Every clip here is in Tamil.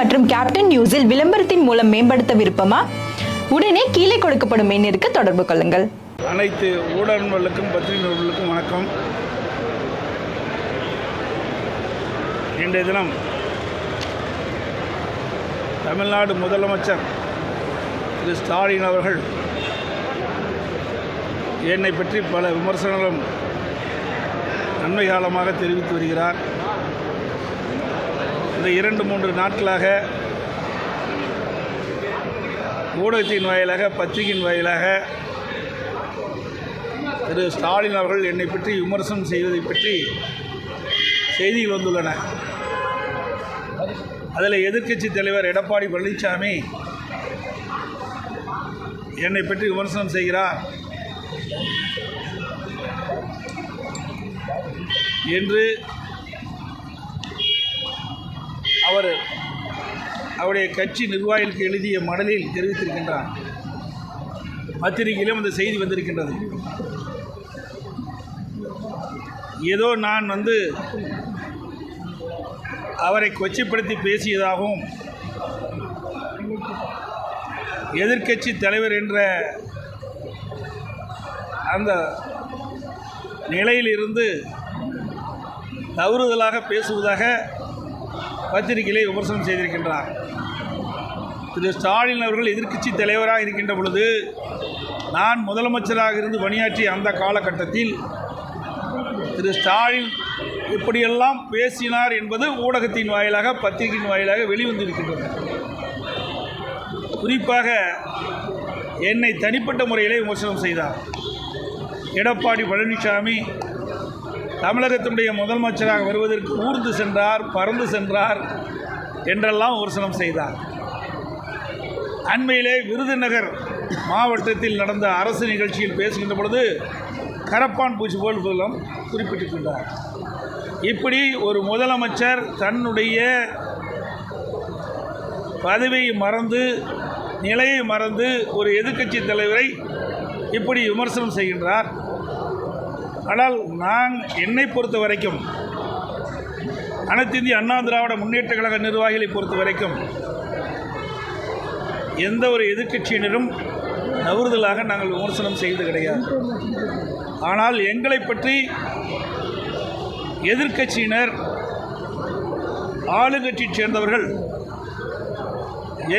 மற்றும் கேப்டன் நியூஸில் விளம்பரத்தின் மூலம் மேம்படுத்த விருப்பமா? உடனே கீழே கொடுக்கப்படும் எண்ணிற்கு தொடர்பு கொள்ளுங்கள். அனைத்து ஊடகங்களுக்கும் பத்திரிகைகளுக்கும் வணக்கம். இன்றைய தினம் தமிழ்நாடு முதலமைச்சர் திரு ஸ்டாலின் அவர்கள் என்னை பற்றி பல விமர்சனங்களும் நன்மை காலமாக தெரிவித்து வருகிறார். இந்த 2-3 நாட்களாக ஊடகத்தின் வாயிலாக, பத்திரிகையின் வாயிலாக திரு ஸ்டாலின் அவர்கள் என்னை பற்றி விமர்சனம் செய்வதை பற்றி செய்திகள் வந்துள்ளன. அதில் எதிர்க்கட்சி தலைவர் எடப்பாடி பழனிசாமி என்னை பற்றி விமர்சனம் செய்கிறார் என்று அவருடைய கட்சி நிர்வாகிகளுக்கு எழுதிய மடலில் தெரிவித்திருக்கின்றார். பத்திரிகையிலும் அந்த செய்தி வந்திருக்கின்றது. ஏதோ நான் அவரை கொச்சைப்படுத்தி பேசியதாகவும், எதிர்க்கட்சி தலைவர் என்ற அந்த நிலையில் இருந்து தவறுதலாக பேசுவதாக பத்திரிகையிலே விமர்சனம் செய்திருக்கின்றார். திரு ஸ்டாலின் அவர்கள் எதிர்க்கட்சி தலைவராக இருக்கின்ற பொழுது, நான் முதலமைச்சராக இருந்து பணியாற்றிய அந்த காலகட்டத்தில் திரு ஸ்டாலின் இப்படியெல்லாம் பேசினார் என்பது ஊடகத்தின் வாயிலாக, பத்திரிகையின் வாயிலாக வெளிவந்திருக்கின்றது. குறிப்பாக என்னை தனிப்பட்ட முறையிலே விமர்சனம் செய்தார். எடப்பாடி பழனிசாமி தமிழகத்தினுடைய முதலமைச்சராக வருவதற்கு ஊர்ந்து சென்றார், பறந்து சென்றார் என்றெல்லாம் விமர்சனம் செய்தார். அண்மையிலே விருதுநகர் மாவட்டத்தில் நடந்த அரசு நிகழ்ச்சியில் பேசுகின்ற பொழுது கரப்பான் பூச்சி போல் குறிப்பிட்டிருக்கின்றார். இப்படி ஒரு முதலமைச்சர் தன்னுடைய பதவியை மறந்து, நிலையை மறந்து ஒரு எதிர்க்கட்சி தலைவரை இப்படி விமர்சனம் செய்கின்றார். ஆனால் என்னை பொறுத்த வரைக்கும், அனைத்து இந்திய அண்ணா திராவிட முன்னேற்ற கழக நிர்வாகிகளை பொறுத்த வரைக்கும், எந்த ஒரு எதிர்க்கட்சியினரும் தவறுதலாக நாங்கள் விமர்சனம் செய்வது கிடையாது. ஆனால் எங்களை பற்றி எதிர்க்கட்சியினர், ஆளுங்கட்சியைச் சேர்ந்தவர்கள்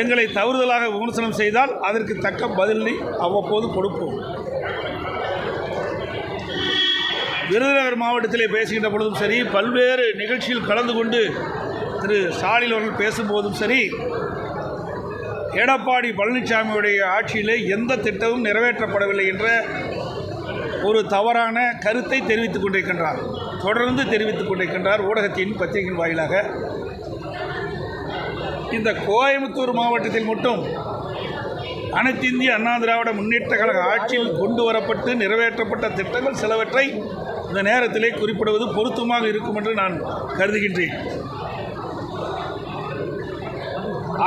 எங்களை தவறுதலாக விமர்சனம் செய்தால் அதற்கு தக்க பதிலை அவ்வப்போது கொடுப்போம். விருதுநகர் மாவட்டத்திலே பேசுகின்ற பொழுதும் சரி, பல்வேறு நிகழ்ச்சியில் கலந்து கொண்டு திரு ஸ்டாலின் அவர்கள் பேசும்போதும் சரி, எடப்பாடி பழனிசாமியுடைய ஆட்சியிலே எந்த திட்டமும் நிறைவேற்றப்படவில்லை என்ற ஒரு தவறான கருத்தை தெரிவித்துக் கொண்டிருக்கின்றார். தொடர்ந்து தெரிவித்துக் கொண்டிருக்கின்றார் ஊடகத்தின், பத்திரிகையின் வாயிலாக. இந்த கோயம்புத்தூர் மாவட்டத்தில் மட்டும் அனைத்து இந்திய அண்ணா திராவிட முன்னேற்ற கழக ஆட்சியில் கொண்டு வரப்பட்டு நிறைவேற்றப்பட்ட திட்டங்கள் சிலவற்றை இந்த நேரத்திலே குறிப்பிடுவது பொருத்தமாக இருக்கும் என்று நான் கருதுகின்றேன்.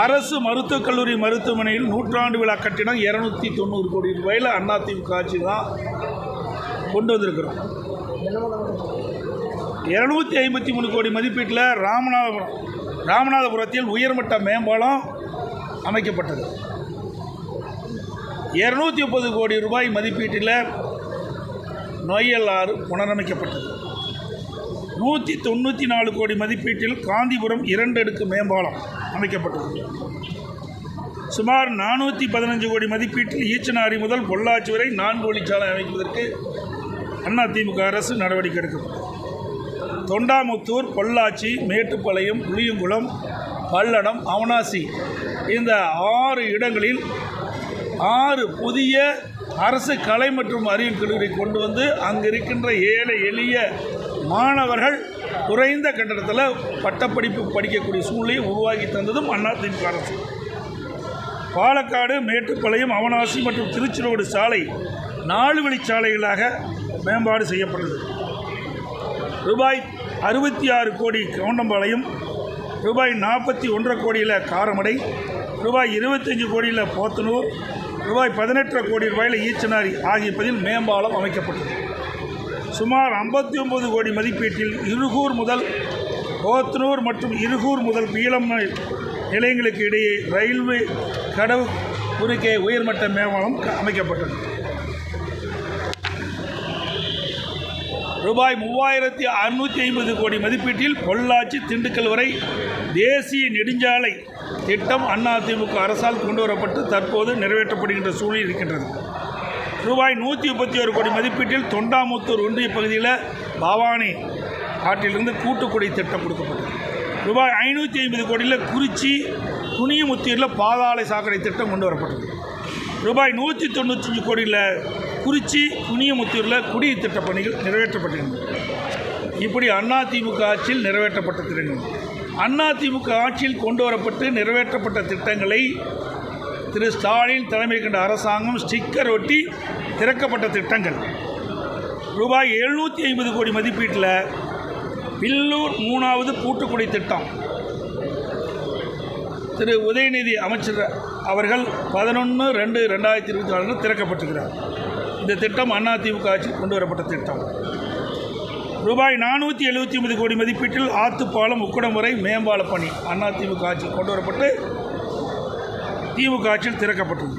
அரசு மருத்துவக் கல்லூரி மருத்துவமனையில் 100ஆண்டு விழா கட்டிடம் 290 கோடி ரூபாயில் அதிமுக ஆட்சி தான் கொண்டு வந்திருக்கிறோம். 253 கோடி மதிப்பீட்டில் ராமநாதபுரத்தில் உயர்மட்ட மேம்பாலம் அமைக்கப்பட்டது. 230 கோடி ரூபாய் மதிப்பீட்டில் நொய்யல் ஆறு புனரமைக்கப்பட்டது. 194 கோடி மதிப்பீட்டில் காந்திபுரம் 2 அடுக்கு மேம்பாலம் அமைக்கப்பட்டது. சுமார் 415 கோடி மதிப்பீட்டில் ஈச்சனாரி முதல் பொள்ளாச்சி வரை 4 வழிச்சாலை அமைப்பதற்கு அதிமுக அரசு நடவடிக்கை எடுக்கும். தொண்டாமுத்தூர், பொள்ளாச்சி, மேட்டுப்பாளையம், புளியங்குளம், பல்லடம், அவனாசி இந்த 6 இடங்களில் 6 புதிய அரசு கலை மற்றும் அறிவியல் கல்லூரி கொண்டு வந்து அங்கு இருக்கின்ற ஏழை எளிய மாணவர்கள் குறைந்த கட்டணத்தில் பட்டப்படிப்பு படிக்கக்கூடிய சூழ்நிலையை உருவாக்கி தந்ததும் அதிமுக அரசு. பாலக்காடு, மேட்டுப்பாளையம், அவனாசி மற்றும் திருச்சி ரோடு சாலை 4 வழிச்சாலைகளாக மேம்பாடு செய்யப்பட்டது. ரூபாய் 66 கோடி கவுண்டம்பாளையம், ரூபாய் 41 கோடியில் காரமடை, ரூபாய் 25 கோடியில் போத்தனூர், ரூபாய் 18 கோடி ரூபாயில் ஈச்சனாரி ஆகிய பதில் மேம்பாலம் அமைக்கப்பட்டது. சுமார் 59 கோடி மதிப்பீட்டில் இருகூர் முதல் போத்தனூர் மற்றும் இருகூர் முதல் நிலையங்களுக்கு இடையே ரயில்வே கடவு குறுக்கே உயர்மட்ட மேம்பாலம் அமைக்கப்பட்டது. ரூபாய் 3650 கோடி மதிப்பீட்டில் பொள்ளாச்சி திண்டுக்கல் வரை தேசிய நெடுஞ்சாலை திட்டம் அதிமுக அரசால் கொண்டு வரப்பட்டு தற்போது நிறைவேற்றப்படுகின்ற சூழல் இருக்கின்றது. ரூபாய் 131 கோடி மதிப்பீட்டில் தொண்டாமுத்தூர் ஒன்றிய பகுதியில் பவானி ஆற்றிலிருந்து கூட்டுக்குடி திட்டம் கொடுக்கப்பட்டது. ரூபாய் 550 கோடியில் குறிச்சி துணியமுத்தூரில் பாதாள சாக்கடை திட்டம் கொண்டு வரப்பட்டது. ரூபாய் 195 கோடியில் குறிச்சி துணியமுத்தூரில் குடிநீர் திட்ட பணிகள் நிறைவேற்றப்பட்டிருந்தது. இப்படி அதிமுக ஆட்சியில் நிறைவேற்றப்பட்ட திட்டங்கள், அதிமுக ஆட்சியில் கொண்டு வரப்பட்டு நிறைவேற்றப்பட்ட திட்டங்களை திரு ஸ்டாலின் தலைமை கொண்ட அரசாங்கம் ஸ்டிக்கர் ஒட்டி திறக்கப்பட்ட திட்டங்கள். ரூபாய் 750 கோடி மதிப்பீட்டில் பில்லூர் 3வது கூட்டுக்குடி திட்டம் திரு உதயநிதி அமைச்சர் அவர்கள் 11/2/2024 திறக்கப்பட்டிருக்கிறார். இந்த திட்டம் அதிமுக ஆட்சியில் கொண்டு வரப்பட்ட திட்டம். ரூபாய் 479 கோடி மதிப்பீட்டில் ஆத்துப்பாலம் உக்குடமுறை மேம்பால பணி அதிமுக ஆட்சியில் கொண்டு வரப்பட்டு திமுக ஆட்சியில் திறக்கப்பட்டது.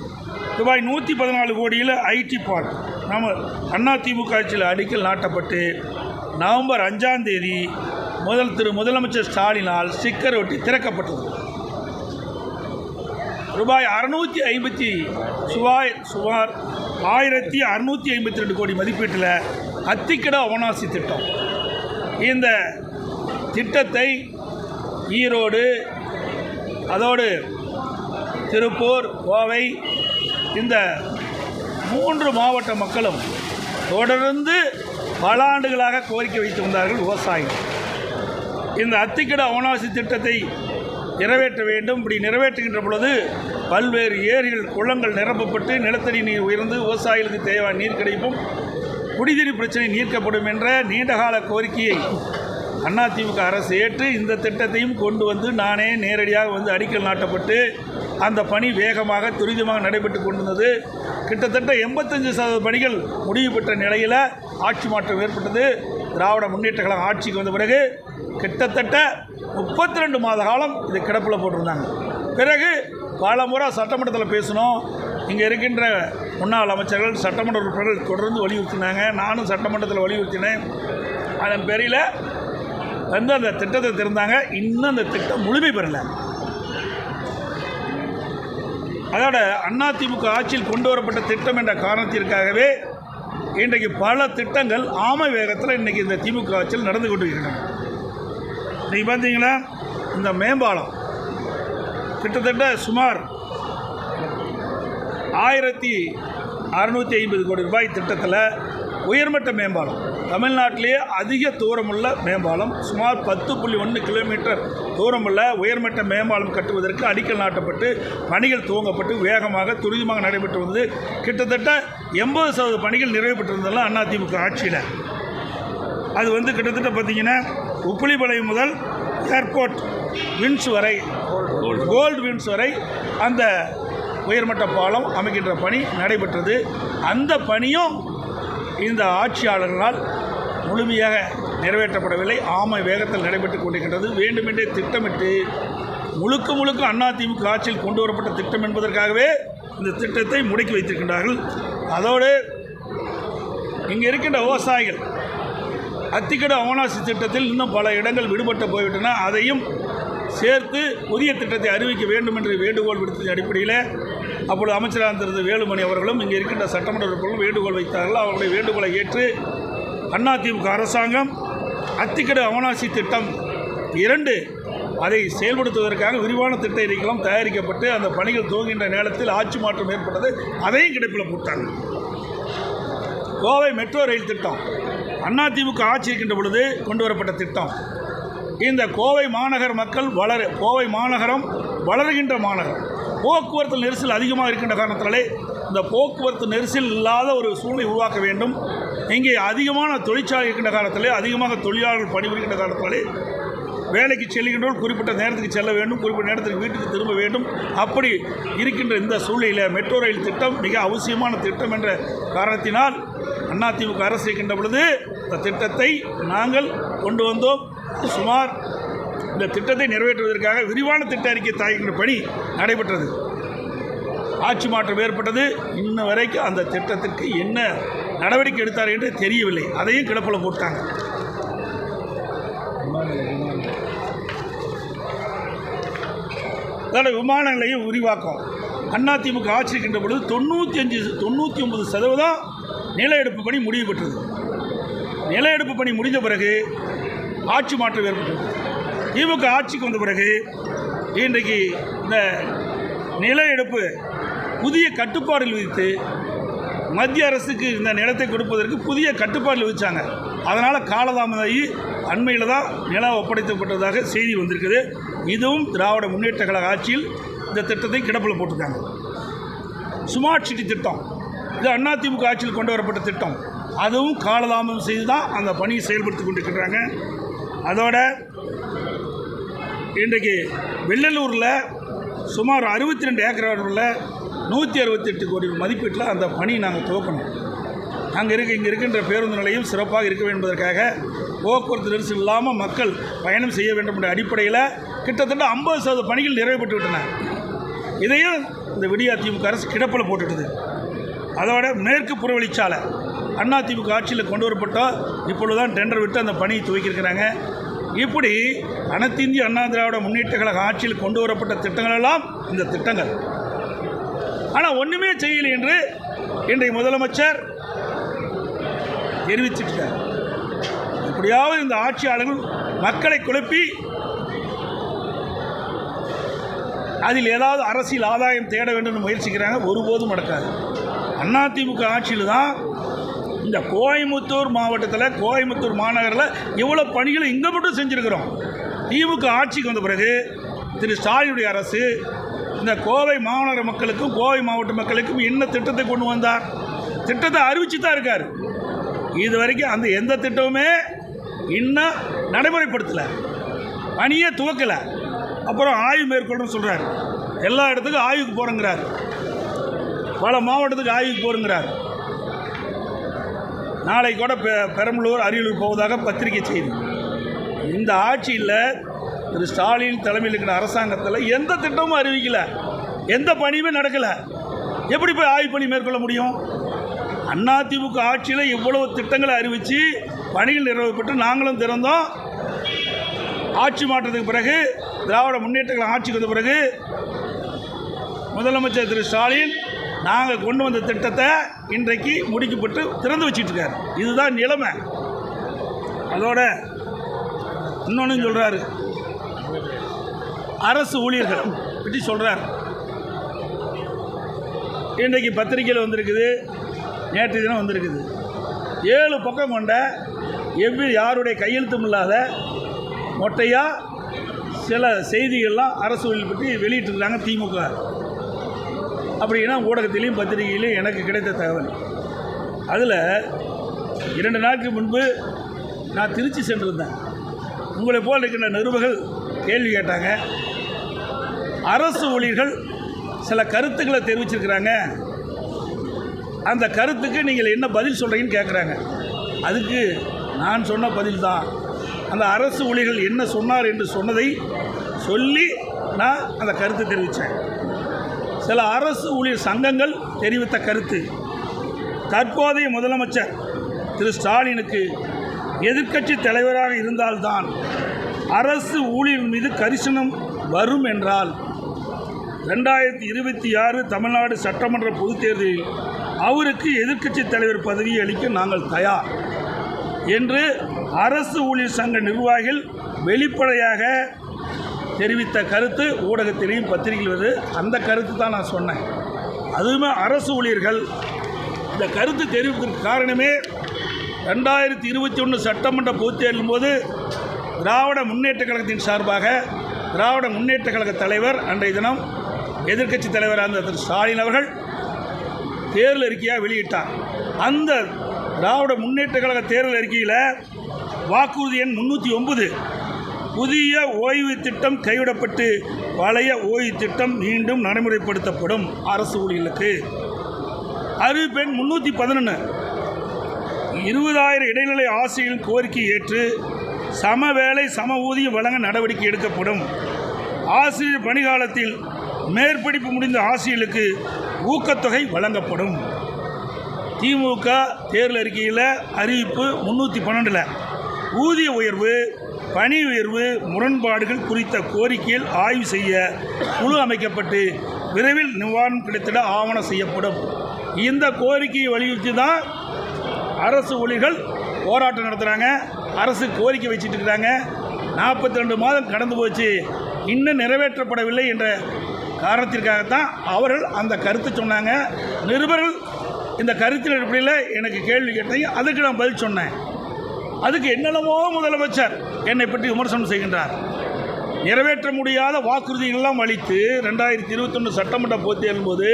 ரூபாய் 114 கோடியில் ஐடி பார்க் நம்ம அதிமுக ஆட்சியில் அடிக்கல் நாட்டப்பட்டு நவம்பர் 5ஆம் தேதி முதலமைச்சர் ஸ்டாலினால் ஸ்டிக்கர் ஒட்டி திறக்கப்பட்டது. ரூபாய் 1652 கோடி மதிப்பீட்டில் அத்திக்கட அவனாசி திட்டம். இந்த திட்டத்தை ஈரோடு, அதோடு திருப்பூர், கோவை இந்த 3 மாவட்ட மக்களும் தொடர்ந்து பல ஆண்டுகளாக கோரிக்கை வைத்து வந்தார்கள் விவசாயிகள். இந்த அத்திக்கட அவனாசி திட்டத்தை நிறைவேற்ற வேண்டும். இப்படி நிறைவேற்றுகின்ற பொழுது பல்வேறு ஏரிகள், குளங்கள் நிரப்பப்பட்டு நிலத்தடி நீர் உயர்ந்து விவசாயிகளுக்கு தேவையான நீர் கிடைக்கும், குடிநீர் பிரச்சனை நீக்கப்படும் என்ற நீண்டகால கோரிக்கையை அதிமுக அரசு ஏற்று இந்த திட்டத்தையும் கொண்டு வந்து நானே நேரடியாக வந்து அடிக்கல் நாட்டப்பட்டு அந்த பணி வேகமாக துரிதமாக நடைபெற்று கொண்டிருந்தது. கிட்டத்தட்ட 85% பணிகள் முடிவு பெற்ற நிலையில் ஆட்சி மாற்றம் ஏற்பட்டது. திராவிட முன்னேற்ற கழகம் ஆட்சிக்கு வந்த பிறகு கிட்டத்தட்ட 32 மாத காலம் இது கிடப்பில் போட்டிருந்தாங்க. பிறகு பல முறை சட்டமன்றத்தில் பேசணும். இங்கே இருக்கின்ற முன்னாள் அமைச்சர்கள், சட்டமன்ற உறுப்பினர்கள் தொடர்ந்து வலியுறுத்தினாங்க. நானும் சட்டமன்றத்தில் வலியுறுத்தினேன். அதன் பேரில் வந்து அந்த திட்டத்தை திறந்தாங்க. இன்னும் அந்த திட்டம் முழுமை பெறலை. அதோட அதிமுக ஆட்சியில் கொண்டு வரப்பட்ட திட்டம் என்ற காரணத்திற்காகவே இன்றைக்கு பல திட்டங்கள் ஆமை வேகத்தில் இன்றைக்கி இந்த திமுக ஆட்சியில் நடந்து கொண்டு இருக்கின்றன. இன்றைக்கி பார்த்தீங்கன்னா இந்த மேம்பாலம் கிட்டத்தட்ட சுமார் 1650 கோடி ரூபாய் திட்டத்தில் உயர்மட்ட மேம்பாலம், தமிழ்நாட்டிலேயே அதிக தூரமுள்ள மேம்பாலம், சுமார் 10.1 கிலோமீட்டர் தூரமுள்ள உயர்மட்ட மேம்பாலம் கட்டுவதற்கு அடிக்கல் நாட்டப்பட்டு பணிகள் துவங்கப்பட்டு வேகமாக துரிதமாக நடைபெற்று வந்தது. கிட்டத்தட்ட 80% பணிகள் நிறைவு பெற்றிருந்ததெல்லாம் அதிமுக ஆட்சியில். அது வந்து கிட்டத்தட்ட பார்த்திங்கன்னா உப்புளிப்பாளையம் முதல் ஏர்போர்ட் வின்ஸ் வரை, கோல்டு வின்ஸ் வரை அந்த உயர்மட்ட பாலம் அமைக்கின்ற பணி நடைபெற்றது. அந்த பணியும் இந்த ஆட்சியாளர்களால் முழுமையாக நிறைவேற்றப்படவில்லை. ஆமை வேகத்தில் நடைபெற்றுக் கொண்டிருக்கின்றது. வேண்டுமென்றே திட்டமிட்டு முழுக்க அதிமுக ஆட்சியில் கொண்டு வரப்பட்ட திட்டம் என்பதற்காகவே இந்த திட்டத்தை முடக்கி வைத்திருக்கின்றார்கள். அதோடு இங்கே இருக்கின்ற விவசாயிகள் அத்திக்கட அவனாசி திட்டத்தில் இன்னும் பல இடங்கள் விடுபட்டு போய்விட்டன. அதையும் சேர்த்து புதிய திட்டத்தை அறிவிக்க வேண்டும் என்று வேண்டுகோள் விடுத்த அடிப்படையில் அப்பொழுது அமைச்சராக இருந்த வேலுமணி அவர்களும் இங்கே இருக்கின்ற சட்டமன்ற உறுப்பினர்களும் வேண்டுகோள் வைத்தார்கள். அவர்களுடைய வேண்டுகோளை ஏற்று அதிமுக அரசாங்கம் அத்திக்கட அவனாசி திட்டம் 2 அதை செயல்படுத்துவதற்காக விரிவான திட்ட அறிக்கைகளும் தயாரிக்கப்பட்டு அந்த பணிகள் துவங்குகின்ற நேரத்தில் ஆட்சி மாற்றம் ஏற்பட்டது. அதையும் கிடப்பில் போட்டாங்க. கோவை மெட்ரோ ரயில் திட்டம் அதிமுக ஆட்சி இருக்கின்ற பொழுது கொண்டு வரப்பட்ட திட்டம். இந்த கோவை மாநகர் மக்கள் கோவை மாநகரம் வளர்கின்ற மாநகரம், போக்குவரத்து நெரிசல் அதிகமாக இருக்கின்ற காரணத்தினாலே இந்த போக்குவரத்து நெரிசல் இல்லாத ஒரு சூழ்நிலை உருவாக்க வேண்டும். இங்கே அதிகமான தொழிற்சாலை இருக்கின்ற காலத்திலே, அதிகமாக தொழிலாளர்கள் பணிபுரிகின்ற காலத்தினாலே வேலைக்கு செல்கின்றவர்கள் குறிப்பிட்ட நேரத்துக்கு செல்ல வேண்டும், குறிப்பிட்ட நேரத்துக்கு வீட்டுக்கு திரும்ப வேண்டும். அப்படி இருக்கின்ற இந்த சூழ்நிலையில் மெட்ரோ ரயில் திட்டம் மிக அவசியமான திட்டம் என்ற காரணத்தினால் அதிமுக அரசு இருக்கின்ற பொழுது இந்த திட்டத்தை நாங்கள் கொண்டு வந்தோம். சுமார் இந்த திட்டத்தை நிறைவேற்றுவதற்காக விரிவான திட்ட அறிக்கை தயாரிக்கின்ற பணி நடைபெற்றது. ஆட்சி மாற்றம் ஏற்பட்டது. இன்ன வரைக்கும் அந்த திட்டத்திற்கு என்ன நடவடிக்கை எடுத்தார் என்று தெரியவில்லை. அதையும் கிடப்பில் போட்டாங்க. அதோட விமான நிலையம் விரிவாக்கம் அதிமுக ஆட்சி இருக்கின்ற பொழுது 99% நில எடுப்பு பணி முடிவு பெற்றது. நில எடுப்பு பணி முடிந்த பிறகு ஆட்சி மாற்றம் ஏற்பட்டது. திமுக ஆட்சிக்கு வந்த பிறகு இன்றைக்கு இந்த நில எடுப்பு புதிய கட்டுப்பாடுகள் விதித்து மத்திய அரசுக்கு இந்த நிலத்தை கொடுப்பதற்கு புதிய கட்டுப்பாடுகள் விதித்தாங்க. அதனால் காலதாமதாகி அண்மையில் தான் நிலம் ஒப்படைக்கப்பட்டதாக செய்தி வந்திருக்குது. இதுவும் திராவிட முன்னேற்ற கழக ஆட்சியில் இந்த திட்டத்தை கிடப்பில் போட்டிருக்காங்க. ஸ்மார்ட் சிட்டி திட்டம் இது அதிமுக ஆட்சியில் கொண்டு வரப்பட்ட திட்டம். அதுவும் காலதாமதம் செய்து தான் அந்த பணியை செயல்படுத்தி கொண்டிருக்கிறாங்க. அதோட இன்றைக்கு வெள்ளலூரில் சுமார் 62 ஏக்கர் அளவில் 168 கோடி மதிப்பீட்டில் அந்த பணி நாங்கள் துவக்கணும். இங்கே இருக்கின்ற பேருந்து நிலையம் சிறப்பாக இருக்க வேண்டும் என்பதற்காக போக்குவரத்து நெரிசல் இல்லாமல் மக்கள் பயணம் செய்ய வேண்டும் என்ற அடிப்படையில் கிட்டத்தட்ட 50% பணிகள் நிறைவேற்று விட்டன. இதையும் இந்த விடியா திமுக அரசு கிடப்பில் போட்டுட்டுது. அதோட மேற்கு புறவழிச்சாலை அதிமுக ஆட்சியில் கொண்டு வரப்பட்டால் இப்பொழுதுதான் டெண்டர் விட்டு அந்த பணியை துவக்கியிருக்கிறாங்க. இப்படி அனைத்து இந்திய அண்ணா திராவிட முன்னேற்ற கழக ஆட்சியில் கொண்டு வரப்பட்ட திட்டங்கள் எல்லாம் இந்த திட்டங்கள். ஆனால் ஒன்றுமே செய்யலை என்று இன்றைய முதலமைச்சர் தெரிவிச்சிட்டார். எப்படியாவது இந்த ஆட்சியாளர்கள் மக்களை குழப்பி அதில் ஏதாவது அரசியல் ஆதாயம் தேட வேண்டும் என்று முயற்சிக்கிறாங்க. ஒருபோதும் நடக்காது. அதிமுக ஆட்சியில் தான் இந்த கோயம்புத்தூர் மாவட்டத்தில் கோயம்புத்தூர் மாநகரில் இவ்வளோ பணிகளை இங்கே மட்டும் செஞ்சுருக்கிறோம். திமுக ஆட்சிக்கு வந்த பிறகு திரு ஸ்டாலினுடைய அரசு இந்த கோவை மாநகர மக்களுக்கும் கோவை மாவட்ட மக்களுக்கும் என்ன திட்டத்தை கொண்டு வந்தார்? திட்டத்தை அறிவிச்சு தான் இருக்கார். இது வரைக்கும் அந்த எந்த திட்டமுமே இன்னும் நடைமுறைப்படுத்தலை, பணியே துவக்கலை. அப்புறம் ஆய்வு மேற்கொள்ளுன்னு சொல்கிறார். எல்லா இடத்துக்கும் ஆய்வுக்கு போகிறேங்கிறார். பல மாவட்டத்துக்கு ஆய்வுக்கு போகிறேங்கிறார். நாளை கூட பெரம்பலூர் அரியலூர் போவதாக பத்திரிகை செய்தி. இந்த ஆட்சியில் திரு ஸ்டாலின் தலைமையில் இருக்கிற அரசாங்கத்தில் எந்த திட்டமும் அறிவிக்கலை, எந்த பணியுமே நடக்கலை. எப்படி போய் ஆய்வு பணி மேற்கொள்ள முடியும்? அதிமுக ஆட்சியில் இவ்வளவு திட்டங்களை அறிவித்து பணிகள் நிறைவேற்றப்பட்டு நாங்களும் திறந்தோம். ஆட்சி மாற்றத்துக்கு பிறகு திராவிட முன்னேற்ற கழகம் ஆட்சிக்கு வந்த பிறகு முதலமைச்சர் திரு ஸ்டாலின் நாங்கள் கொண்டு வந்த திட்டத்தை இன்றைக்கு முடிக்கப்பட்டு திறந்து வச்சிட்ருக்காரு. இதுதான் நிலைமை. அதோட இன்னொன்று சொல்கிறாரு, அரசு ஊழியர்கள் பற்றி சொல்கிறார். இன்றைக்கு பத்திரிகையில் வந்திருக்குது, நேற்று தினம் வந்திருக்குது. 7 பக்கம் கொண்ட யாருடைய கையெழுத்தும் இல்லாத மொட்டையாக சில செய்திகள்லாம் அரசு ஊழியர் பற்றி வெளியிட்டிருக்கிறாங்க திமுக. அப்படின்னா ஊடகத்திலையும் பத்திரிகையிலையும் எனக்கு கிடைத்த தகவல். அதில் 2 நாட்களுக்கு முன்பு நான் திருச்சி சென்றிருந்தேன். உங்களை போல் இருக்கின்ற நிருபர்கள் கேள்வி கேட்டாங்க. அரசு ஊழியர்கள் சில கருத்துக்களை தெரிவிச்சிருக்கிறாங்க, அந்த கருத்துக்கு நீங்கள் என்ன பதில் சொல்கிறீங்கன்னு கேட்குறாங்க. அதுக்கு நான் சொன்ன பதில் தான், அந்த அரசு ஊழியர்கள் என்ன சொன்னார் என்று சொன்னதை சொல்லி நான் அந்த கருத்தை தெரிவித்தேன். சில அரசு ஊழியர் சங்கங்கள் தெரிவித்த கருத்து, தற்போதைய முதலமைச்சர் திரு ஸ்டாலினுக்கு எதிர்க்கட்சி தலைவராக இருந்தால்தான் அரசு ஊழியர் மீது கரிசனம் வரும் என்றால் 2026 தமிழ்நாடு சட்டமன்ற பொதுத் தேர்தலில் அவருக்கு எதிர்க்கட்சி தலைவர் பதவியை அளிக்க நாங்கள் தயார் என்று அரசு ஊழியர் சங்க நிர்வாகிகள் வெளிப்படையாக தெரிவித்த கருத்து ஊடகத்திலையும் பத்திரிகையில் வருது. அந்த கருத்து தான் நான் சொன்னேன். அதுவுமே அரசு ஊழியர்கள் இந்த கருத்து தெரிவிப்பதற்கு காரணமே 2021 சட்டமன்ற பொதுத் தேர்தலின் போது திராவிட முன்னேற்ற கழகத்தின் சார்பாக திராவிட முன்னேற்ற கழக தலைவர் அன்றைய தினம் எதிர்க்கட்சி தலைவராக இருந்த திரு ஸ்டாலின் அவர்கள் தேர்தல் அறிக்கையாக வெளியிட்டார். அந்த திராவிட முன்னேற்ற கழக தேர்தல் அறிக்கையில் வாக்குறுதி எண் 309 புதிய ஓய்வு திட்டம் கைவிடப்பட்டு பழைய ஓய்வு திட்டம் மீண்டும் நடைமுறைப்படுத்தப்படும் அரசு ஊழியர்களுக்கு. அறிவிப்பு எண் 311 20,000 இடைநிலை ஆசிரியர்களின் கோரிக்கை ஏற்று சம வேலை சம ஊதியம் வழங்க நடவடிக்கை எடுக்கப்படும். ஆசிரியர் பணிகாலத்தில் மேற்படிப்பு முடிந்த ஆசிரியர்களுக்கு ஊக்கத்தொகை வழங்கப்படும். திமுக தேர்தல் அறிக்கையில் அறிவிப்பு 312 ஊதிய உயர்வு பணி உயர்வு முரண்பாடுகள் குறித்த கோரிக்கையில் ஆய்வு செய்ய குழு அமைக்கப்பட்டு விரைவில் நிவாரணம் கிடைத்திட ஆவணம் செய்யப்படும். இந்த கோரிக்கையை வலியுறுத்தி தான் அரசு ஊழியர்கள் போராட்டம் நடத்துகிறாங்க. அரசு கோரிக்கை வச்சுட்டு இருக்கிறாங்க. 42 மாதம் கடந்து போச்சு, இன்னும் நிறைவேற்றப்படவில்லை என்ற காரணத்திற்காகத்தான் அவர்கள் அந்த கருத்து சொன்னாங்க. நிருபர்கள் இந்த கருத்தின் அடிப்படையில் எனக்கு கேள்வி கேட்டீங்க, அதுக்கு நான் பதில் சொன்னேன். அதுக்கு என்னென்னமோ முதலமைச்சர் என்னை பற்றி விமர்சனம் செய்கின்றார். நிறைவேற்ற முடியாத வாக்குறுதிகளெல்லாம் அளித்து 2021 சட்டமன்ற பொதுத் தேர்தல் போது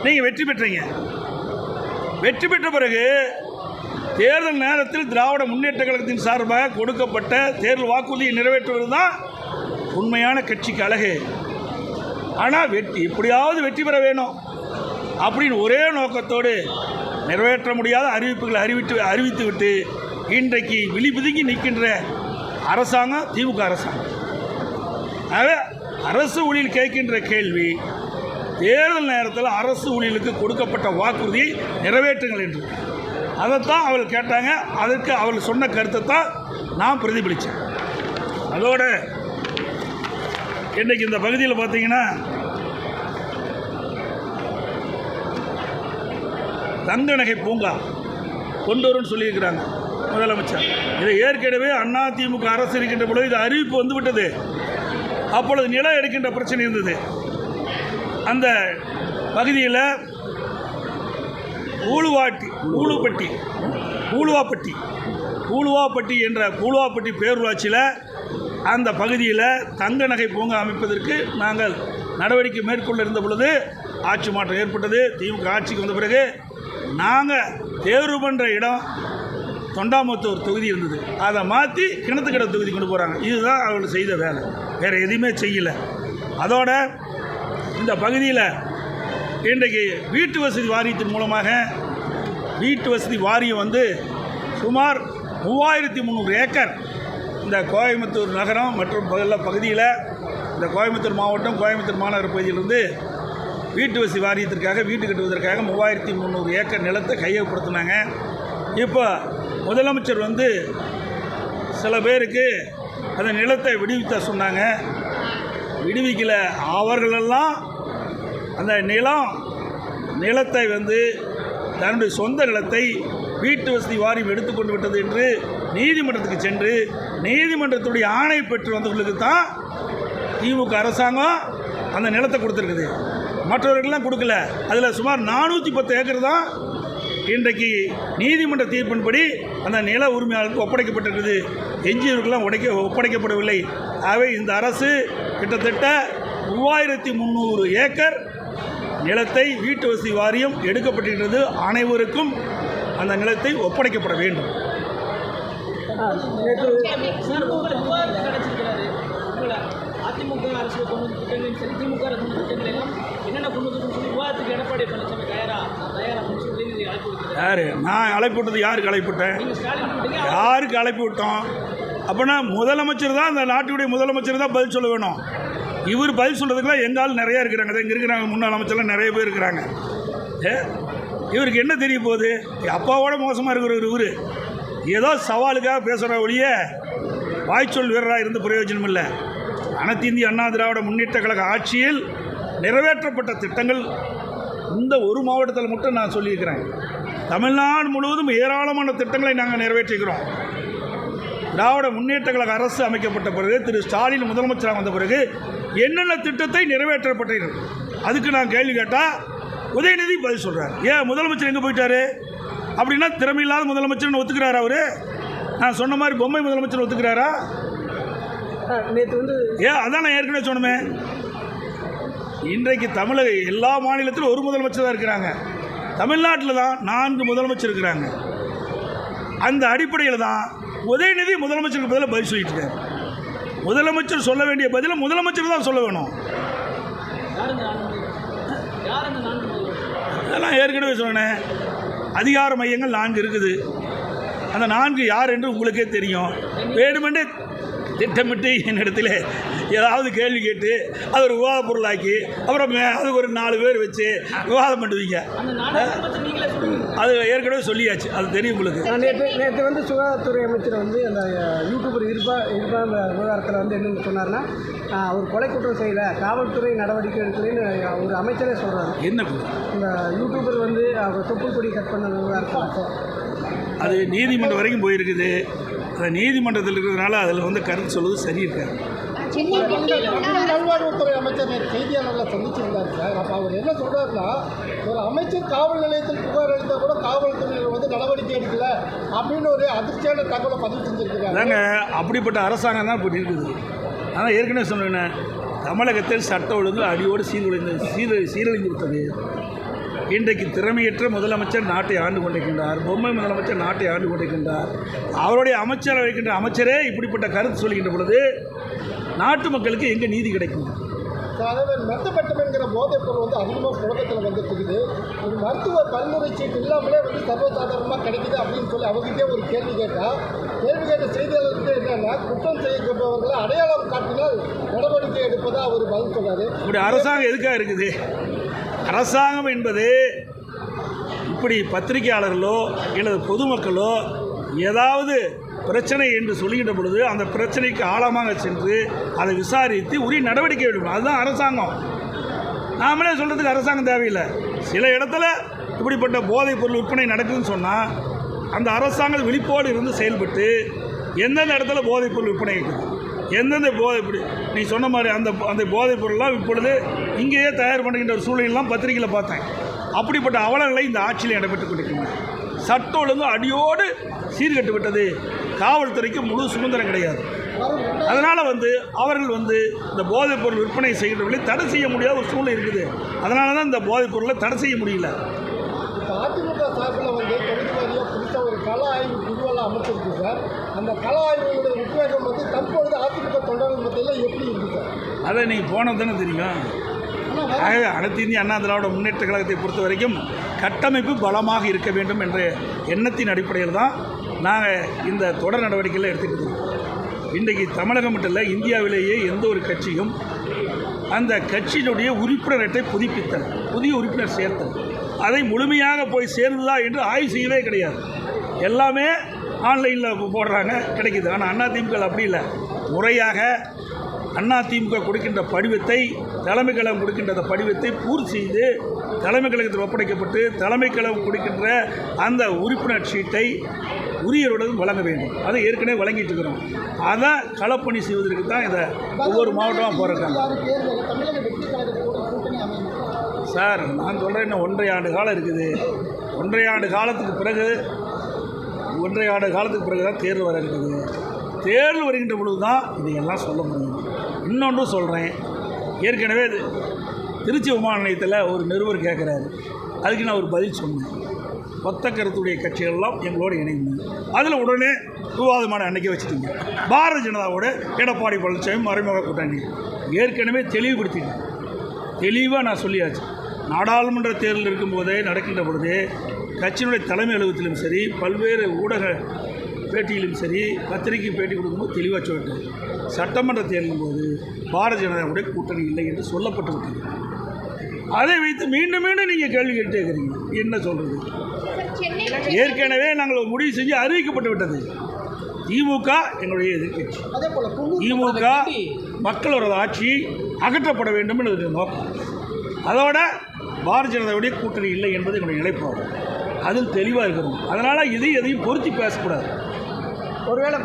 நீங்கள் வெற்றி பெற்றீங்க. வெற்றி பெற்ற பிறகு தேர்தல் நேரத்தில் திராவிட முன்னேற்ற கழகத்தின் சார்பாக கொடுக்கப்பட்ட தேர்தல் வாக்குறுதியை நிறைவேற்றுவது தான் உண்மையான கட்சிக்கு அழகு. ஆனால் எப்படியாவது வெற்றி பெற வேணும் அப்படின்னு ஒரே நோக்கத்தோடு நிறைவேற்ற முடியாத அறிவிப்புகளை அறிவித்துவிட்டு இன்றைக்கு விழிபிதுங்கி நிற்கின்ற அரசாங்கம் திமுக அரசாங்கம். ஆகவே அரசு ஊழியர் கேட்கின்ற கேள்வி, தேர்தல் நேரத்தில் அரசு ஊழியர்களுக்கு கொடுக்கப்பட்ட வாக்குறுதியை நிறைவேற்றுங்கள் என்று. அதைத்தான் அவர்கள் கேட்டாங்க. அதற்கு அவர்கள் சொன்ன கருத்தை தான் நான் பிரதிபலித்தேன். அதோட இன்றைக்கு இந்த பகுதியில் பார்த்தீங்கன்னா தங்க நகை பூங்கா கொண்டு வரும்னு சொல்லியிருக்கிறாங்க முதலமைச்சர். இதை ஏற்கனவே அதிமுக அரசு இருக்கின்ற பொழுது இது அறிவிப்பு வந்துவிட்டது. அப்பொழுது நிலம் எடுக்கின்ற பிரச்சனை இருந்தது. அந்த பகுதியில் பூலுவாப்பட்டி என்ற பூலுவாப்பட்டி பேரூராட்சியில் அந்த பகுதியில் தங்க நகை பூங்கா அமைப்பதற்கு நாங்கள் நடவடிக்கை மேற்கொள்ள இருந்த பொழுது ஆட்சி மாற்றம் ஏற்பட்டது. திமுக ஆட்சிக்கு வந்த பிறகு நாங்கள் தேர்வு பண்ணுற இடம் தொண்டாமுத்தூர் தொகுதி இருந்தது, அதை மாற்றி கிணத்துக்கடை தொகுதி கொண்டு போகிறாங்க. இதுதான் அவர்கள் செய்த வேலை, வேறு எதுவுமே செய்யலை. அதோட இந்த பகுதியில் இன்றைக்கு வீட்டு வசதி வாரியத்தின் மூலமாக வீட்டு வசதி வாரியம் வந்து சுமார் 3300 ஏக்கர் இந்த கோயம்புத்தூர் நகரம் மற்றும் பகுதியில் இந்த கோயம்புத்தூர் மாவட்டம் கோயம்புத்தூர் மாநகர பகுதியிலிருந்து வீட்டு வசதி வாரியத்திற்காக வீட்டு கட்டுவதற்காக 3300 ஏக்கர் நிலத்தை கையகப்படுத்தினாங்க. இப்போ முதலமைச்சர் வந்து சில பேருக்கு அந்த நிலத்தை விடுவித்த சொன்னாங்க. விடுவிக்கலை. அவர்களெல்லாம் அந்த நிலத்தை வந்து தன்னுடைய சொந்த நிலத்தை வீட்டு வசதி வாரியம் எடுத்துக்கொண்டு விட்டது என்று நீதிமன்றத்துக்கு சென்று நீதிமன்றத்துடைய ஆணை பெற்று வந்தவர்களுக்கு தான் திமுக அரசாங்கம் அந்த நிலத்தை கொடுத்துருக்குது. மற்றவர்களெலாம் கொடுக்கல. அதில் சுமார் 410 ஏக்கர் தான் இன்றைக்கு நீதிமன்ற தீர்ப்பின்படி அந்த நில உரிமையாளருக்கு ஒப்படைக்கப்பட்டிருக்குது. எஞ்சியவர்களெலாம் ஒப்படைக்கப்படவில்லை. ஆகவே இந்த அரசு கிட்டத்தட்ட 3300 ஏக்கர் நிலத்தை வீட்டு வசதி வாரியம் எடுக்கப்பட்டிருக்கிறது. அனைவருக்கும் அந்த நிலத்தை ஒப்படைக்கப்பட வேண்டும். அதிமுக அரசு கொண்டு திட்டங்களையும் சரி, திமுக அரசு திட்டங்கள் எல்லாம் என்னென்ன கொண்டு சொல்லி விவாதத்துக்கு எடப்பாடி பழனிசாமி தயாரா அப்படின்னு சொல்லி அழைப்பு விடுறாரு. யார் நான் அழைப்பு விட்டது? யாருக்கு அழைப்பு விட்டேன்? யாருக்கு அழைப்பு விட்டோம்? அப்படின்னா முதலமைச்சர் தான், அந்த நாட்டுடைய முதலமைச்சர் தான் பதில் சொல்ல வேணும். இவர் பதில் சொல்கிறதுக்குலாம் எங்காலும் நிறையா இருக்கிறாங்க. இங்கே இருக்கிறாங்க முன்னாள் அமைச்சர்லாம் நிறைய பேர் இருக்கிறாங்க. இவருக்கு என்ன தெரிய போகுது? அப்பாவோட மோசமாக இருக்கிற இவர் ஏதோ சவாலுக்காக பேசுகிற ஒழிய வாய்ச்சொல் வீரராக இருந்து பிரயோஜனம் இல்லை. அனைத்து இந்திய அண்ணா திராவிட முன்னேற்ற கழக ஆட்சியில் நிறைவேற்றப்பட்ட திட்டங்கள் இந்த ஒரு மாவட்டத்தில் மட்டும் நான் சொல்லியிருக்கிறேன். தமிழ்நாடு முழுவதும் ஏராளமான திட்டங்களை நாங்கள் நிறைவேற்றிக்கிறோம். திராவிட முன்னேற்ற கழக அரசு அமைக்கப்பட்ட பிறகு திரு ஸ்டாலின் முதலமைச்சராக வந்த பிறகு என்னென்ன திட்டத்தை நிறைவேற்றப்பட்டீர்கள் அதுக்கு நான் கேள்வி கேட்டால் உதயநிதி பதில் சொல்கிறார். ஏன் முதலமைச்சர் எங்கே போயிட்டார் அப்படின்னா திறமையில்லாத முதலமைச்சர்னு ஒத்துக்கிறாரா அவர்? நான் சொன்ன மாதிரி பொம்மை முதலமைச்சர் ஒத்துக்கிறாரா? நேற்று வந்து அதான் நான் ஏற்கனவே சொன்னமே. இன்றைக்கு தமிழக எல்லா மாநிலத்திலும் ஒரு முதலமைச்சர் தான் இருக்கிறாங்க. தமிழ்நாட்டில் தான் 4 முதலமைச்சர் இருக்கிறாங்க. அந்த அடிப்படையில் தான் உதயநிதி முதலமைச்சருக்கு பதிலாக பதில் சொல்லிட்டு இருக்காரு. முதலமைச்சர் சொல்ல வேண்டிய பதிலை முதலமைச்சர் தான் சொல்ல வேணும். நான் ஏற்கனவே சொன்னேன், அதிகார மையங்கள் 4 இருக்குது. அந்த 4 யார் என்று உங்களுக்கே தெரியும். வேணுமென்று திட்டமிட்டு என்னிடத்தில் ஏதாவது கேள்வி கேட்டு அது ஒரு விவாத பொருளாக்கி அப்புறம் அதுக்கு ஒரு 4 பேர் வச்சு விவாதம் பண்ணுவீங்க. அது ஏற்கனவே சொல்லியாச்சு, அது தெரியும் உங்களுக்கு. நேற்று வந்து சுகாதாரத்துறை அமைச்சர் வந்து அந்த யூடியூபர் இருப்பா அந்த விவகாரத்தில் வந்து என்னென்னு சொன்னார்னா, அவர் கொலை குற்றம் செய்யலை, காவல்துறை நடவடிக்கை எடுக்கலன்னு ஒரு அமைச்சரே சொல்கிறாரு. என்ன இந்த யூடியூபர் வந்து அவர் தொப்புள் கொடி கட் பண்ண விவகாரத்தில் அது நீதிமன்றம் வரைக்கும் போயிருக்குது. அந்த நீதிமன்றத்தில் இருக்கிறதுனால அதில் வந்து கருத்து சொல்வது சரி இருக்காது. நல்வாழ்வுத்துறை அமைச்சர் செய்தியாளர்களை சந்திச்சிருந்தார் சார். அப்போ அவர் என்ன சொல்கிறாருன்னா, ஒரு அமைச்சர் காவல் நிலையத்தில் புகார் அளித்தால் கூட காவல்துறையினர் வந்து நடவடிக்கை எடுக்கல அப்படின்னு ஒரு அதிர்ச்சியான தகவலை பதிவு செஞ்சுருக்காங்க. அதாங்க, அப்படிப்பட்ட அரசாங்கம் தான் இப்படி இருக்குது. ஆனால் ஏற்கனவே சொன்னேன், தமிழகத்தில் சட்ட ஒழுங்கு அடியோடு சீரழிந்து விட்டது. இன்றைக்கு திறமையற்ற முதலமைச்சர் நாட்டை ஆண்டு கொண்டிருக்கின்றார். பொம்மை முதலமைச்சர் நாட்டை ஆண்டு கொண்டிருக்கின்றார். அவருடைய அமைச்சர் இருக்கின்ற அமைச்சரே இப்படிப்பட்ட கருத்து சொல்கின்ற பொழுது நாட்டு மக்களுக்கு எங்கே நீதி கிடைக்கும்? அதாவது மெத்தப்பட்டம் என்கிற போதைப் பொருள் வந்து அதிகமாக புழக்கத்தில் வந்துட்டுருக்குது. ஒரு மருத்துவ பரிந்துரை சீட்டு இல்லாமலே வந்து சர்வசாதாரணமாக கிடைக்குது அப்படின்னு சொல்லி அவர்கிட்டே ஒரு கேள்வி கேட்ட செய்தியாளருக்கு என்னன்னா, குற்றம் செய்யப்பட்டவர்களை அடையாளம் காட்டினால் நடவடிக்கை எடுப்பதாக அவர் பதில் சொன்னார். இப்படி அரசாங்கம் எதுக்காக இருக்குது? அரசாங்கம் என்பது இப்படி பத்திரிகையாளர்களோ அல்லது பொதுமக்களோ ஏதாவது பிரச்சனை என்று சொல்லுகின்ற பொழுது அந்த பிரச்சனைக்கு ஆழமாக சென்று அதை விசாரித்து உரிய நடவடிக்கை எடுக்கணும். அதுதான் அரசாங்கம். நாமளே சொல்கிறதுக்கு அரசாங்கம் தேவையில்லை. சில இடத்துல இப்படிப்பட்ட போதைப் பொருள் விற்பனை நடக்குதுன்னு சொன்னால் அந்த அரசாங்கம் விழிப்போடு இருந்து செயல்பட்டு எந்தெந்த இடத்துல போதைப் பொருள் விற்பனை இருக்குது, எந்தெந்த இப்படி நீ சொன்ன மாதிரி அந்த போதைப் பொருள்லாம் இப்பொழுது இங்கேயே தயார் பண்ணுகின்ற ஒரு சூழ்நிலாம் பத்திரிகையில் பார்த்தேன். அப்படிப்பட்ட அவலங்களை இந்த ஆட்சியில் இடம்பெற்றுக் கொண்டிருக்கின்றன. சட்ட ஒழுங்கு அடியோடு சீர்கட்டு விட்டது. காவல்துறைக்கு முழு சுதந்திரம் கிடையாது. அதனால் அவர்கள் இந்த போதைப் பொருள் விற்பனை செய்கின்றவர்களை தடை செய்ய முடியாத ஒரு சூழ்நிலை இருக்குது. அதனால தான் இந்த போதைப் பொருளை தடை செய்ய முடியல. அதிமுக சார்பில் தொகுதி வாரியாக புதுசாக ஒரு கள ஆய்வு குழுவெல்லாம் அமைச்சிருக்கு சார். அந்த கள ஆய்வுடைய உத்வேகம் தற்பொழுது அதிமுக தொண்டர்கள் மத்தியில் எப்படி இருக்குது சார்? அதை நீங்கள் போனது தானே தெரியும். அனைத்து இந்திய அண்ணா திராவிட முன்னேற்ற கழகத்தை பொறுத்த வரைக்கும் கட்டமைப்பு பலமாக இருக்க வேண்டும் என்ற எண்ணத்தின் அடிப்படையில் தான் நாங்கள் இந்த தொடர் நடவடிக்கைகளை எடுத்துக்கிட்டு இருக்கோம். இன்றைக்கு தமிழகம் மட்டும் இல்லை, இந்தியாவிலேயே எந்த ஒரு கட்சியும் அந்த கட்சியினுடைய உறுப்பினர் அட்டை புதுப்பித்தல், புதிய உறுப்பினர் சேர்த்தல், அதை முழுமையாக போய் சேர்ந்ததா என்று ஆய்வு செய்யவே கிடையாது. எல்லாமே ஆன்லைனில் போடுறாங்க, கிடைக்குது. ஆனால் அதிமுக அப்படி இல்லை. முறையாக அதிமுக கொடுக்கின்ற படிவத்தை, தலைமை கழகம் கொடுக்கின்ற படிவத்தை பூர்த்தி செய்து தலைமை கழகத்தில் ஒப்படைக்கப்பட்டு தலைமை கழகம் கொடுக்கின்ற அந்த உறுப்பினர் சீட்டை உரியருடன் வழங்க வேண்டும். அதை ஏற்கனவே வழங்கிட்டு இருக்கிறோம். அதை களப்பணி செய்வதற்கு தான் இதை ஒவ்வொரு மாவட்டமாக போகிறாங்க. சார், நான் சொல்கிறேன், இன்னும் 1.5 ஆண்டு காலம் இருக்குது. 1.5 ஆண்டு காலத்துக்கு பிறகு தான் தேர்தல் வர இருக்குது. தேர்தல் வருகின்ற பொழுது தான் இதையெல்லாம் சொல்ல முடியும். இன்னொன்று சொல்கிறேன், ஏற்கனவே திருச்சி விமான நிலையத்தில் ஒரு நிருபர் கேட்குறாரு. அதுக்கு நான் ஒரு பதில் சொன்னேன். ஒத்த கருத்துடைய கட்சிகள்லாம் எங்களோடு இணைந்து அதில் உடனே விவாதமான அன்னைக்கு வச்சுட்டீங்க. பாரதிய ஜனதாவோட எடப்பாடி பழனிசாமி மறைமுக கூட்டணி ஏற்கனவே தெளிவுபடுத்திட்டேன். தெளிவாக நான் சொல்லியாச்சு. நாடாளுமன்ற தேர்தல் இருக்கும்போதே நடக்கின்ற பொழுதே கட்சியினுடைய தலைமை அலுவலகத்திலும் சரி, பல்வேறு ஊடக பேட்டியிலும் சரி, பத்திரிகை பேட்டி கொடுக்கும்போது தெளிவாக சொல்லிட்டேன். சட்டமன்ற தேர்தலின் போது பாரதிய ஜனதாவுடைய கூட்டணி இல்லை என்று சொல்லப்பட்டிருக்கிறது. அதை வைத்து மீண்டும் மீண்டும் நீங்கள் கேள்வி கேட்டே இருக்கிறீங்க. என்ன சொல்கிறது? ஏற்கனவே நாங்கள் முடிவு செஞ்சு அறிவிக்கப்பட்டு விட்டது. திமுக எங்களுடைய எதிர்க்கட்சி. திமுக மக்களோட ஆட்சி அகற்றப்பட வேண்டும் என்று நோக்கம். அதோட பாரதிய ஜனதாவுடைய கூட்டணி இல்லை என்பது என்னுடைய நிலைப்பாடு. அதில் தெளிவாக இருக்கிறோம். அதனால் எதையும் பொருத்தி பேசக்கூடாது. ஒருவேளை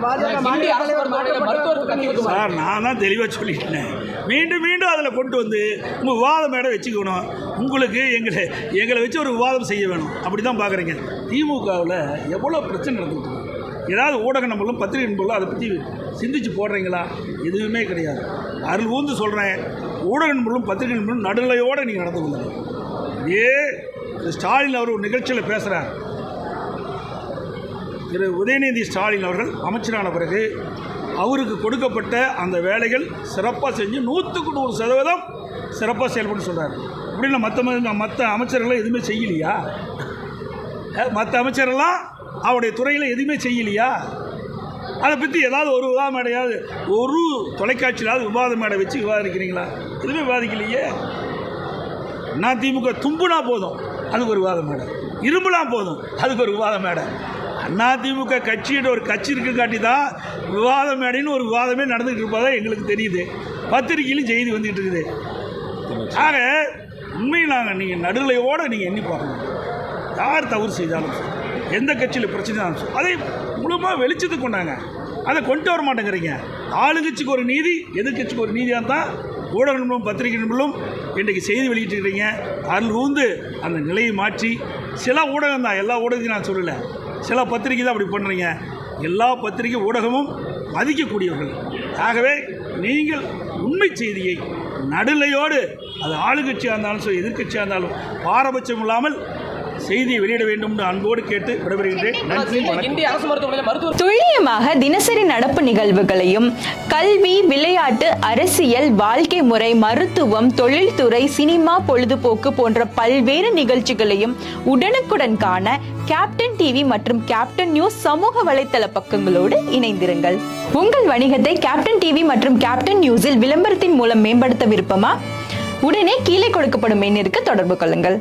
சார், நான் தான் தெளிவாக சொல்லிட்டேன். மீண்டும் மீண்டும் அதில் கொண்டு உங்கள் விவாத மேடம் வச்சுக்கணும். உங்களுக்கு எங்களை வச்சு ஒரு விவாதம் செய்ய வேணும். அப்படி தான் பார்க்குறீங்க. திமுகவில் எவ்வளோ பிரச்சனை நடந்துருக்கு. ஏதாவது ஊடக நம்பளும் பத்திரிகை நம்பளும் அதை பற்றி சிந்திச்சு போடுறீங்களா? எதுவுமே கிடையாது. அருள் ஊந்து சொல்கிறேன், ஊடக நம்பளும் பத்திரிகை நம்பளும் நடுநிலையோடு நீங்கள் நடந்து கொள்ளுங்க. ஸ்டாலின் அவர் ஒரு நிகழ்ச்சியில் பேசுகிறார். திரு உதயநிதி ஸ்டாலின் அவர்கள் அமைச்சரான பிறகு அவருக்கு கொடுக்கப்பட்ட அந்த வேலைகள் சிறப்பாக செஞ்சு 100% சிறப்பாக செயல்பட்டு சொல்கிறார். அப்படின்னா மற்ற அமைச்சர்கள்லாம் எதுவுமே செய்யலையா? மற்ற அமைச்சரெல்லாம் அவருடைய துறையில் எதுவுமே செய்யலையா? அதை பற்றி ஏதாவது ஒரு விவாத மேடையாவது, ஒரு தொலைக்காட்சியிலாவது விவாத மேடை வச்சு விவாதிக்கிறீங்களா? எதுவுமே விவாதிக்கலையே. அதிமுக தும்புனா போதும், அதுக்கு ஒரு விவாத மேடை. இரும்புனா போதும், அதுக்கு ஒரு விவாத மேடை. அதிமுக கட்சியோட ஒரு கட்சி இருக்க காட்டி தான் விவாத மேடைன்னு ஒரு விவாதமே நடந்துகிட்டு இருப்பதாக எங்களுக்கு தெரியுது. பத்திரிகையிலும் செய்தி வந்துகிட்டு இருக்குது. ஆக உண்மையில் நீங்கள் நடுநிலையோடு நீங்கள் எண்ணி பார்க்கணும். யார் தவறு செய்தாலும் எந்த கட்சியில் பிரச்சனை அதை முழுமையாக வெளிச்சத்துக்கு கொண்டாங்க. அதை கொண்டு வர மாட்டேங்கிறீங்க. ஆளுங்கட்சிக்கு ஒரு நீதி, எதிர்கட்சிக்கு ஒரு நீதியாக தான் ஊடக நண்பர்களும் பத்திரிகை நண்பர்களும் இன்றைக்கு செய்தி வெளியிட்டிருக்கிறீங்க. அதில் ஊந்து அந்த நிலையை மாற்றி சில ஊடகம் தான், எல்லா ஊடகத்தையும் நான் சொல்லலை, சில பத்திரிகை தான் அப்படி பண்ணுறீங்க. எல்லா பத்திரிகை ஊடகமும் மதிக்கக்கூடியவர்கள். ஆகவே நீங்கள் உண்மை செய்தியை நடுநிலையோடு, அது ஆளுங்கட்சியாக இருந்தாலும் சரி எதிர்கட்சியாக இருந்தாலும் பாரபட்சம் இல்லாமல் செய்தியை வெளியிட வேண்டும் என்று அன்போடு கேட்டு விடைபெறுகின்றேன். நன்றி. இந்திய அரசு மருத்துவமனையில் மருத்துவ துல்லியமாக தினசரி நடப்பு நிகழ்வுகளையும் கல்வி, விளையாட்டு, அரசியல், வாழ்க்கை முறை, மருத்துவம், தொழில்துறை, சினிமா, பொழுதுபோக்கு போன்ற பல்வேறு நிகழ்ச்சிகளையும் உடனுக்குடன் காண கேப்டன் டிவி மற்றும் கேப்டன் நியூஸ் சமூக வலைத்தள பக்கங்களோடு இணைந்திருங்கள். உங்கள் வணிகத்தை கேப்டன் டிவி மற்றும் கேப்டன் நியூஸில் விளம்பரத்தின் மூலம் மேம்படுத்த விருப்பமா? உடனே கீழே கொடுக்கப்படும் எண்ணிற்கு தொடர்பு கொள்ளுங்கள்.